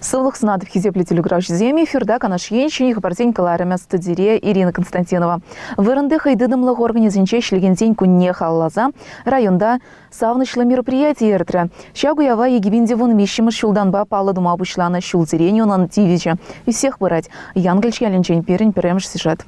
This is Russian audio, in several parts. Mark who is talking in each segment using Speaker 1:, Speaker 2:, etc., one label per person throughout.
Speaker 1: Сылых снадов хизепле телеграф земи эфирда канаш енчини хабартень каларами студире Ирина Константинова. Вырынды хайдыдымлых организинче шлегентень кунне халлаза районда савнышлы мероприятие эртре. Щагу ява егибинде вон мищимы шулданба пала дума бушлана шулзерению на тивича. И всех бырать. Янгальч яленчень перень перемш сюжет.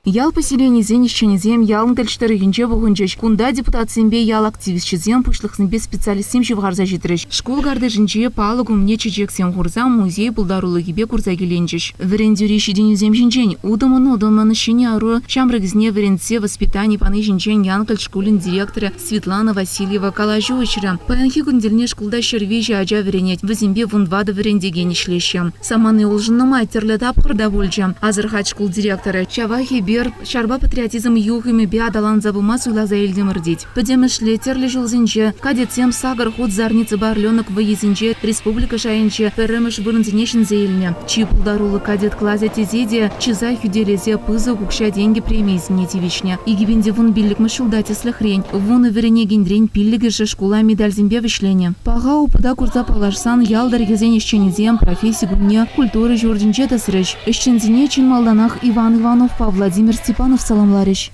Speaker 1: Ял поселение зенищенезем, ял дальштары генче бугунчеш, кунда депутат сембе ял активистчезем, пушлых сембе специалистим шевгарза житреш. Школ гарды жинче палагу мне чечек сем хурза, музей булдарулы гибе курза геленчеш. Верендюри шиденезем жинчень, удаман щене ару, чамрыгзне веренце воспитание паны жинчень янкаль школин директора Светлана Васильева Калажуичера. Паянхи гундельне школда шервежи аджа веренет, в зембе вундвада верендегени шлещем. Саманы улжынна майтерлет апхырда вольча, азырхат школ директора, чавахи шарба патриотизм юхими биадалан забума суйла заэльдемырдить. Подемышле терли жылзинче, кадетсем сагар худ зарницы барленок выезинче, республика шайынче, перемыш вырынзинешин заэльне. Чи пулдарулы кадет клазе тезеде, чиза хюделезе пызы кукша деньги премии снетивичне. И гибенде вун биллик мышылдатеслы хрень, вун верене гендрень пиллиги же школа медаль зембе вышлене. Пага упада курза палашсан ялдар езенещенезем, профессии гумне, культуры журдинче тасрыч. Ищензине чин малданах Иван Иванов, Владимир Степанов, салам лариш.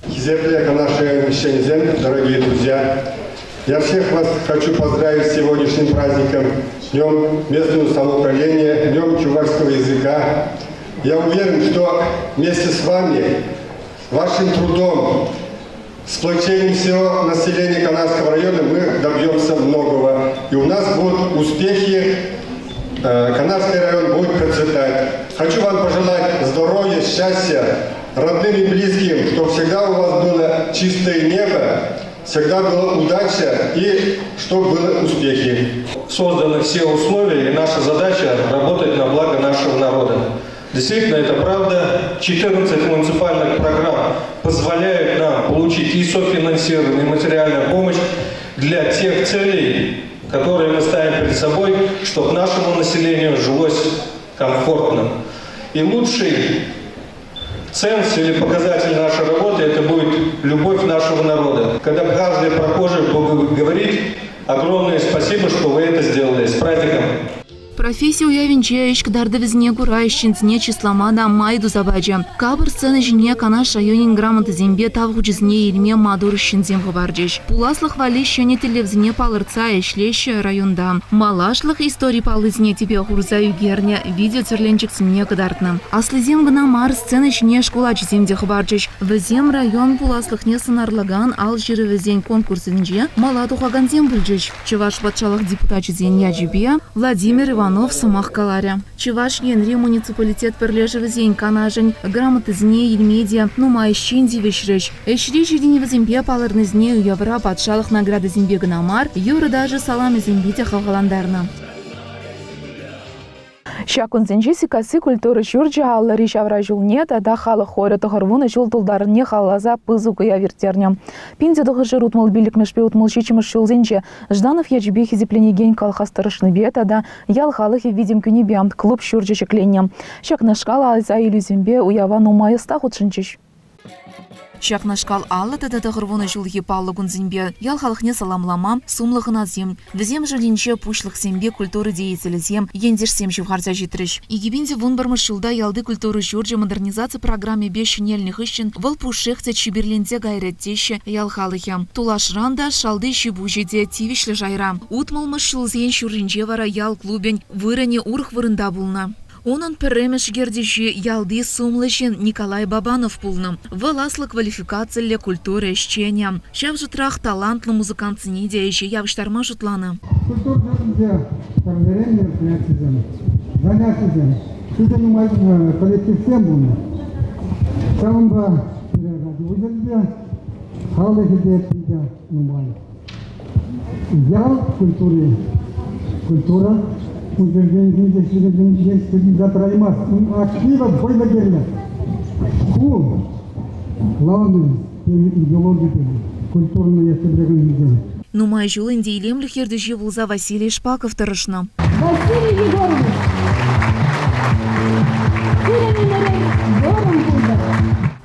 Speaker 2: Дорогие друзья, я всех вас хочу поздравить с сегодняшним праздником, Днем местного самоуправления, Днем чувашского языка. Я уверен, что вместе с вами, вашим трудом, сплочением всего населения Канарского района мы добьемся многого. И у нас будут успехи, Канарский район будет процветать. Хочу вам пожелать здоровья, счастья, родным и близким, чтобы всегда у вас было чистое небо, всегда была удача и чтобы были успехи.
Speaker 3: Созданы все условия, и наша задача работать на благо нашего народа. Действительно, это правда. 14 муниципальных программ позволяют нам получить и софинансирование, и материальную помощь для тех целей, которые мы ставим перед собой, чтобы нашему населению жилось комфортно. И лучший ценз или показатель нашей работы – это будет любовь нашего народа. Когда каждый прохожий будет говорить огромное спасибо, что вы это сделали. С праздником!
Speaker 1: Профессия уявинче ишкдарды визне гура ищенцне числамада майду забаджа. Кабыр сцены жіне канаш районин грамоты зембе тавгучизне илме мадур ищенцем хабарджеш. Пуласлых вали щене телевзне палырца ишлеще районда. Малашлых историй палызне тебе хурза югерне видео терленчик сне кадартны. Аслызем гына мар сцены жіне школачы земде хабарджеш. Візем район пуласлых не санарлаган ал жиры візен конкурсынже малату хаганзем бүлджеш. Чеваш патшалых депутачы зен яджибе Владимир Иванов Самах Каларя. Чеваш Енри муниципалитет перлежевы зень канажень, грамоты зне ильмедия, нума ищенди вешреш. Эшри жидини зембе палырны зне уявра патшалых награды зембе гнамар, юры даже салами зембите хавгаландарна. Щакун зенчиси касы культуры чурджа аллари шавра жулне тада халы хоры тахарвуны жул тулдарыне халаза пызу кыя вертерня. Пинде дохыжы рутмал билик мешпе утмал чичимыш жул зенче. Жданов яджибе хизепленеген калхастырышны бе тада ял халыхи видим күнебе клуб чурджа чекленне. Щак нашкала айза иллюзимбе уява нумайыста худшынчиш. Щак нашкал алла тада тахарвуны жул епаллы гунзинбе ял халыхне саламлама сумлыхына зем. Візем жилинче пушлых сембе культуры деятели зем ендеш сем шевгарза житрыш. Игибинде вун бармыш жылда ялды культуры журджа модернизация программе бешенельных ищен выл пушехте чиберленде гайреттеше ял халыхе. Тулашранда шалды шибужеде тивишлі жайра. Утмалмыш жылзен шуринче вара ял клубень выране урх вырында булна. Онын перемеш гердиши ялды сумлышин Николай Бабанов пулны. Выласлы квалификациялі культуры ищения. Шавжы трах талантлы музыкант цинеде еще явыштарма жутланы.
Speaker 4: Культурные занятия. Сюда не коллектив всем было. Там бы выделили, халыхи детям нумай. Я культура. Учреждение здесь завтра и масс. Актива бойно герля. Кул. Главное, идеология культурная собрание.
Speaker 1: Нумай жулын дейлемліх ердіжі вулза Василий Шпаков тұрышны.
Speaker 5: Василий Егорович!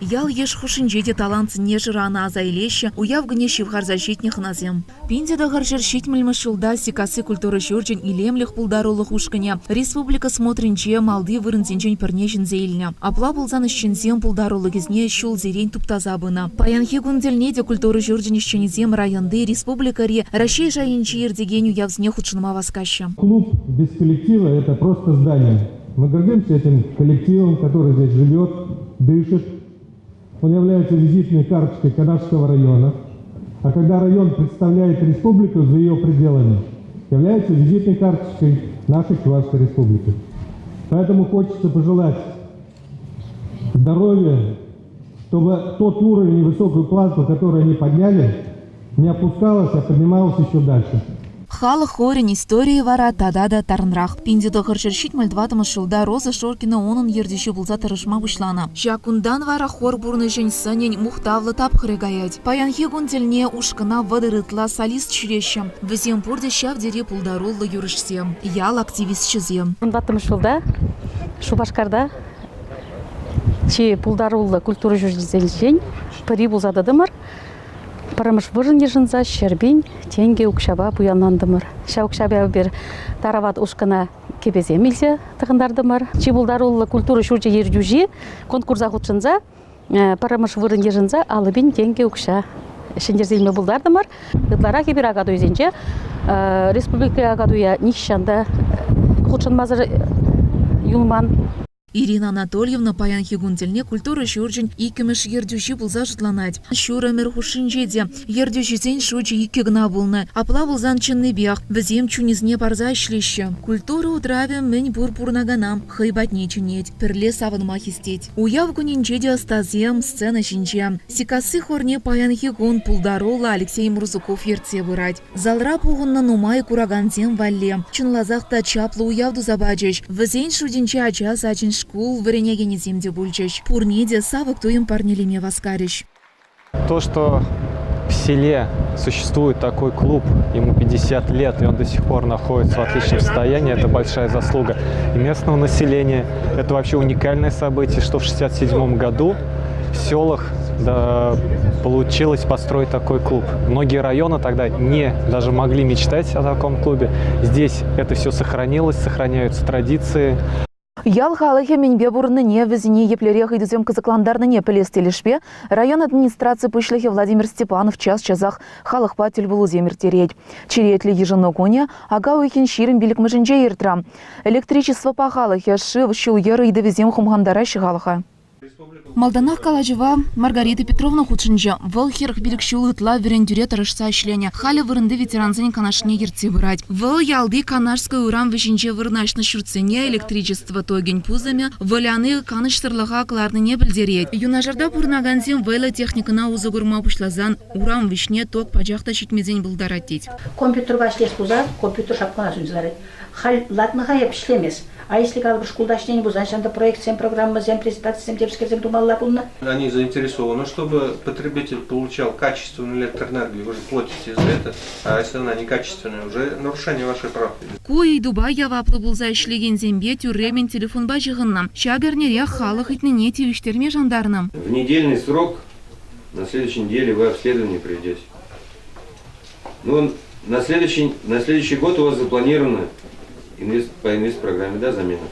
Speaker 1: Ял еш хушинжеде талант не жирана азайлеща, уявгане шивхарзащитних назем. Пиндеда гаржерщить мальмашулда сикасы культуры журджен илемлих пулдарулых ушкане. Республика смотринче малды вырынзенчен пернежен зейльня. Апла булзан ищензем пулдарулыгизне щул зерень туптазабына. Паянхи гунзельнеде культуры журджен ищензем районды республикари Рашей жайынчи ердегеню явзне худшынма васкаща.
Speaker 5: Клуб без коллектива – это просто здание. Мы гордимся этим коллективом, который здесь живет, дышит. Он является визитной карточкой Канашского района. А когда район представляет республику за ее пределами, является визитной карточкой нашей Чувашской республики. Поэтому хочется пожелать здоровья, чтобы тот уровень и высокую планку, который они подняли, не опускалась, а поднималась еще дальше.
Speaker 1: Халық хорен истории вара тадада тарнрах. Пиндеда харчерщит мальдватама шулда Роза Шоркина онын ердеші булза тарышма бушлана. Жакундан вара хор бурны жен сынен мухтавлы тапхыры гаять. Паянхи гунтельне ушкына вадырытла солист чурещем. Візем пурде шав дере пулдаруллы юрышсем. Ял активист чызем.
Speaker 6: Мальдватама шулда, Шубашкарда, чи пулдаруллы культура жүргізелжен, пари булзададымыр. Парамыш вырын ежінза, шербин, тенге укшаба буянандымыр. Ша укшаба бер тарават ушкана кебезе милзе тығындардымыр. Чибулдарулы культура шурча ержужи, конкурса худшынза, парамыш вырын ежінза, алыбин тенге укша. Шендерзелме булдардымыр. Ытлара кебер агаду езенче, республика агадуя нишшанда худшынмазыр юлман.
Speaker 1: Ирина Анатольевна паянхи гунтельне культура журджен икемеш ердюши булза жытланать. Шура мерхушинжеде ердюшизен шучи ике гна булны. Апла булзан чынны бях, візем чунизне парза ишлище. Культура утраве мэнь бурпурнаганам, хайбат нечинеть, перле савынма хистеть. Уяв гунинчеде астазем, сцена шинче. Сикасы хорне паянхи гун пулдарола Алексей Мурзуков ерте вырать. Залра пугунна нумай кураганзем валле. Чынлазахта чаплы уявду забаджеш. Візен шудинче ача сачин школ в Ренегене земде бульчеш. Пурнеде савок туем парнелеме васкариш.
Speaker 7: То, что в селе существует такой клуб, ему 50 лет, и он до сих пор находится в отличном состоянии, это большая заслуга и местного населения. Это вообще уникальное событие, что в 1967 году в селах получилось построить такой клуб. Многие районы тогда не даже могли мечтать о таком клубе. Здесь это все сохранилось, сохраняются традиции.
Speaker 1: Ял халыхе меньбе бурныне візіне еплерех идузем казакландарныне пелестелешпе район администрации пышлихе Владимир Степанов час-часах халықпа тюльбулуземір тереть. Черетлі еженогоне ага уйхен ширим билік мыжынже ертра. Электричество по халыхе шив шул еры идовезем хумгандара шихалыха. Малданах Калажева Маргарита Петровна худшинжа выл херх билік шул ытла верендюре тарышса ішлене. Халі вырынды ветеранзын канашне ерте вырать. Выл ялды канашской урам вешінче вырнашны шурцене электричество тойген пузами, валяны каныш сырлыға кларныне білдерет. Юнажарда пурнаганзем вайла техникына узы гурма пушлазан урам вишне ток пажақта шитмезен білдаратет.
Speaker 8: Компьютер башлес пуза, компьютер шапкана сүнзлары. Хал латныға еп ішлемес. А если как бы шкулдашнень бузан, шанда проект, всем программа, всем презентация, всем девская, всем думала пулна.
Speaker 3: Они заинтересованы, чтобы потребитель получал качественную электроэнергию. Вы же платите за это, а если она некачественная, уже нарушение вашей прав.
Speaker 1: Куй дуба яваплы булза ишлеген зембе тюрремен телефон бажығынна. Шагернере халық итнене тевиштерме жандарным.
Speaker 9: В недельный срок на следующей неделе вы обследование проведете. Ну, на следующий год у вас запланировано по инвест-программе, да, замена?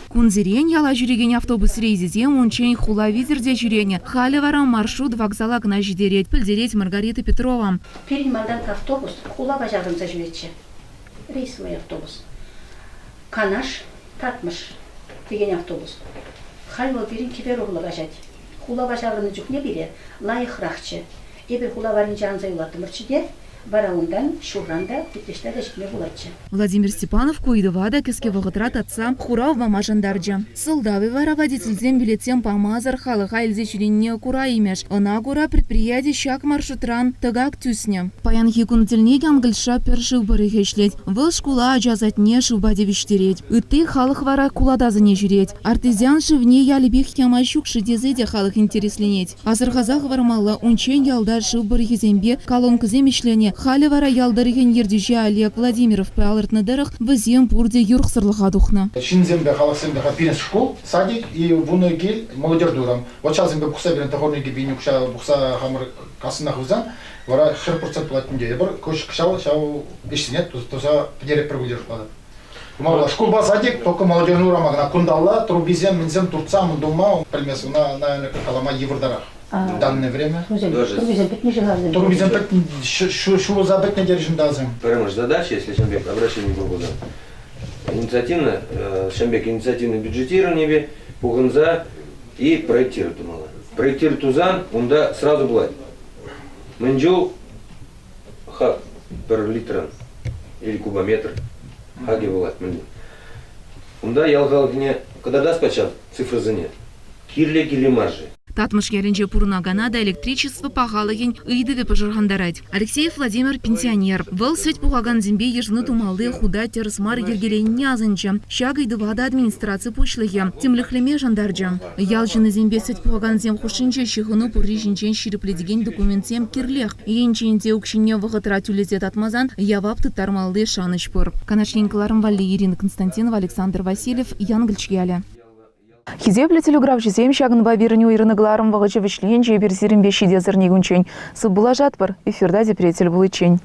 Speaker 1: Кунзерен яла жүреген автобус рейзизем ончен хула визерде жүрене. Халі варам маршрут вокзала гына жидерет, пілдерет Маргарита Петрова.
Speaker 8: Перед Малданка автобус хула бажағынца жүретші. Рейсовый автобус. Канаш, татмыш деген автобус. Халі ол берін кебер оғылы бажад. Хула бажағыны жүхне бере, лайық рақчы. Ебір хула варын жанзай улатымырчыде, барауындан, шурранда, күттештәді жітме болатчы.
Speaker 1: Владимир Степанов куйдывада кеске вағытрат атса хурав мама жандарджа. Сылдавы вара водительзем билетсем памазар халыға илзе жүренне кура имеш. Она кура предприятие шак маршрутран тыгак тюсне. Паянхи кунтельне гамгыльша перши убарыхешлет. Выл шкула ажазатне шубаде виштереть. Ыты халық вара куладазыне жүреть. Артезиан шывне ялибех яма шукши дезеде халық интересленеть. Азырғазақ вармалла унчен ялдар шубарыхезембе колонкызем ішлене. Хали вара ялдырыген ердеже Олег Владимиров палыртныдырых бізем бурде юрықсырлыға духна.
Speaker 10: Шинзембе, халаксембе, пирен школ, садик и вуну гель молодежь дурам. Вот сейчас зембе бухса берен тахорный гибиню кша бухса хамр касына хузан, вара 40% платим де. Бар кош кшал шау ишсинет, туза пидерек прогулируешь платят. Мало школ ба садик, только молодежь дурам агна кундалла, трубизем, минзем, турцам, дома, примесу на калама евродарах. В данное время. Турбизем что забыть на держим дазем.
Speaker 9: Прямо задача, если Шамбек обращение был куда. Инициативно, Шамбек инициативное бюджетирование, пуганза и проектирует мало. Проектирует узан, он да сразу блать. Манджу хак per литран или кубометр хаги блать манджу. Он да ялгал гне, когда даст почав цифры за нет. Кирле кили маржи.
Speaker 1: Татмыш яренже пурнагана да электричество пағалыген үйдіве пожырғандарайды. Алексеев Владимир пенсионер. Выл свет пуғаган зембе ежны тумалды худа терсмар ергеленне азынчы. Шагайды вада администрация пошлығы. Темліхлеме жандаржы. Ялжыны зембе свет пуғаган зем хушынчы шығыны пұрри жінчен ширипледеген документсем кирлех. Енченде ұкшыне вғытыра тюлезет атмазан явап тұттармалды шаныш пұр. Канашленкаларым Валли Ирина Константинова, Александр Васильев, Янгольчгялі. Хизепле телеграф жезем шагын бабирню ирыныгларым вағычы вішлен жебер зірінбе шиде зірнегунчен. Сыбыла жатпыр, эфирда депретель бұлычен.